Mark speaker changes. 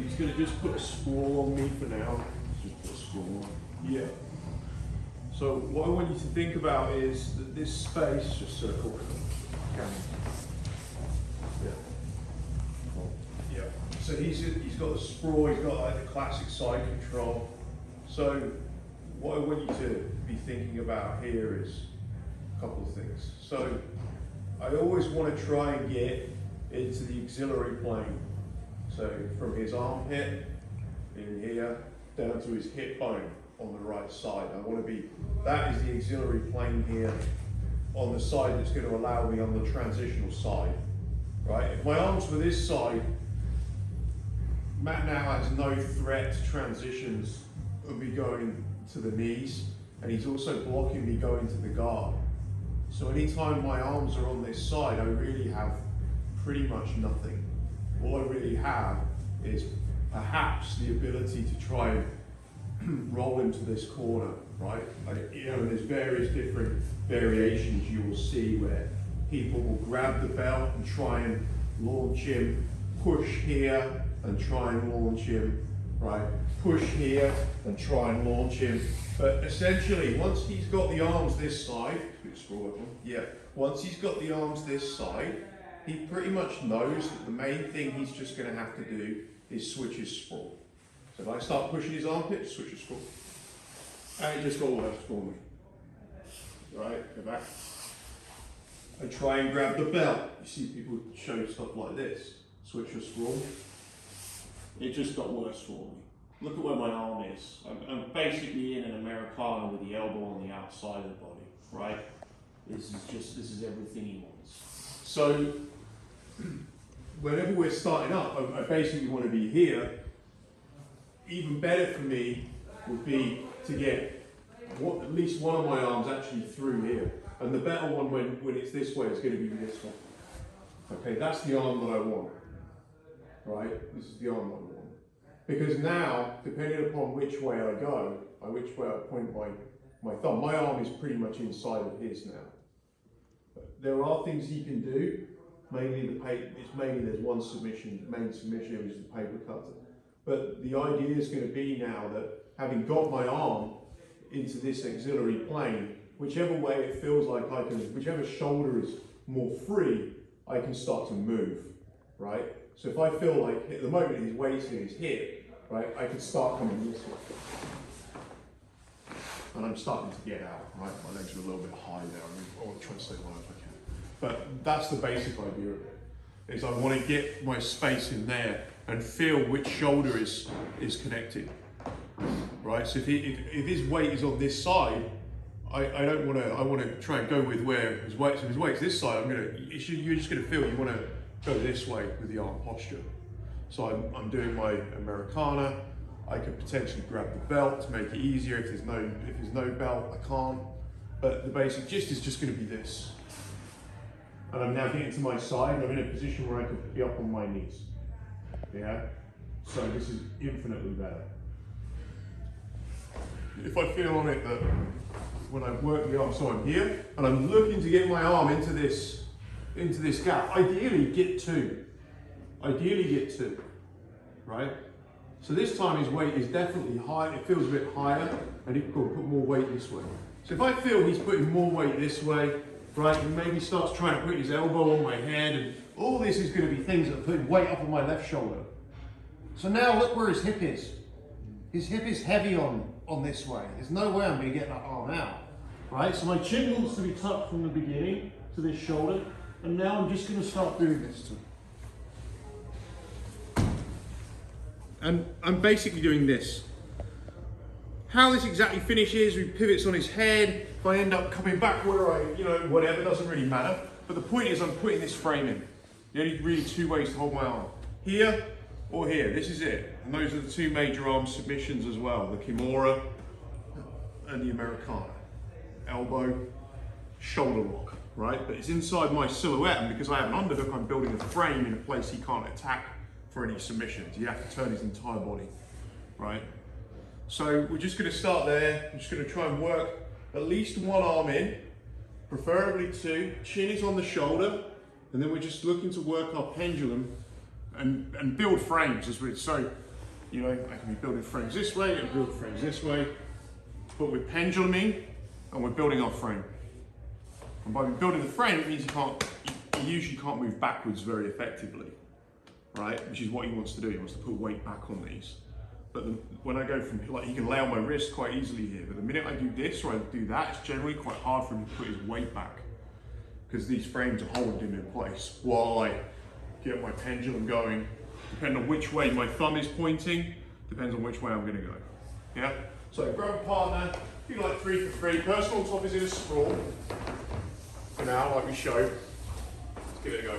Speaker 1: he's going to just put a sprawl on me for now. Just put a sprawl on. Yeah. So what I want you to think about is that this space, just circle. Yeah. Yeah. So he's got the sprawl, he's got like the classic side control. So what I want you to be thinking about here is a couple of things. So I always want to try and get into the auxiliary plane. So from his armpit in here down to his hip bone on the right side. I want to be, that is the auxiliary plane here on the side that's going to allow me on the transitional side, right? If my arms were this side, Matt now has no threat to transitions of me going to the knees, and he's also blocking me going to the guard. So anytime my arms are on this side, I really have pretty much nothing. All I really have is perhaps the ability to try and roll into this corner, right? There's various different variations you will see where people will grab the belt and try and launch him, push here and try and launch him, right? Push here and try and launch him. But essentially, once he's got the arms this side, once he's got the arms this side, he pretty much knows that the main thing he's just going to have to do is switch his sprawl. So if I start pushing his armpit, switch his sprawl. And it just got worse for me. Right, go back. I try and grab the belt. You see people show stuff like this. Switch your sprawl. It just got worse for me. Look at where my arm is. I'm basically in an Americana with the elbow on the outside of the body, right? This is everything he wants. So, whenever we're starting up, I basically want to be here. Even better for me would be to get at least one of my arms actually through here. And the better one when it's this way is going to be this one. Okay, that's the arm that I want. Right? This is the arm that I want. Because now, depending upon which way I go, which way I point my thumb, my arm is pretty much inside of his now. There are things he can do. Mainly there's one submission, main submission, which is the paper cutter. But the idea is going to be now that having got my arm into this auxiliary plane, whichever way it feels like I can, whichever shoulder is more free, I can start to move, right? So if I feel like at the moment his weight's in his hip, right, I can start coming this way. And I'm starting to get out, right? My legs are a little bit high there. I want to try and stay low if I can. But that's the basic idea of it, is I want to get my space in there and feel which shoulder is connected, right? So if his weight is on this side, I want to try and go with where his weight. So if his weight's this side, you're just going to feel you want to go this way with the arm posture. So I'm doing my Americana. I could potentially grab the belt to make it easier. If there's no belt, I can't. But the basic gist is just going to be this. And I'm now getting to my side, and I'm in a position where I could be up on my knees. Yeah? So this is infinitely better. If I feel on it that when I work the arm, so I'm here, and I'm looking to get my arm into this gap, ideally get two, right? So this time his weight is definitely high, it feels a bit higher, and he can put more weight this way. So if I feel he's putting more weight this way, right, and maybe starts trying to put his elbow on my head, and all this is going to be things that are putting weight up on my left shoulder. So now look where his hip is. His hip is heavy on this way. There's no way I'm going to get that arm out, right? So my chin wants to be tucked from the beginning to this shoulder, and now I'm just going to start doing this to him. And I'm basically doing this. How this exactly finishes, he pivots on his head. If I end up coming back where whatever, doesn't really matter. But the point is I'm putting this frame in. The only really two ways to hold my arm. Here or here, this is it. And those are the two major arm submissions as well. The Kimura and the Americana. Elbow, shoulder lock, right? But it's inside my silhouette, and because I have an underhook, I'm building a frame in a place he can't attack for any submissions. You have to turn his entire body, right? So we're just going to start there. I'm just going to try and work at least one arm in, preferably two. Chin is on the shoulder, and then we're just looking to work our pendulum and build frames as we. So You know, I can be building frames this way and building frames this way, but we're penduluming and we're building our frame. And by building the frame, it means you usually can't move backwards very effectively, right? Which is what he wants to do. He wants to put weight back on these. But when I go from, like, he can lay on my wrist quite easily here, but the minute I do this or I do that, it's generally quite hard for him to put his weight back because these frames are holding him in place while I get my pendulum going. Depending on which way my thumb is pointing, depends on which way I'm gonna go. Yeah? So grab a partner, do like 3 for 3. Personal top is in a sprawl. For now, like we showed. Let's give it a go.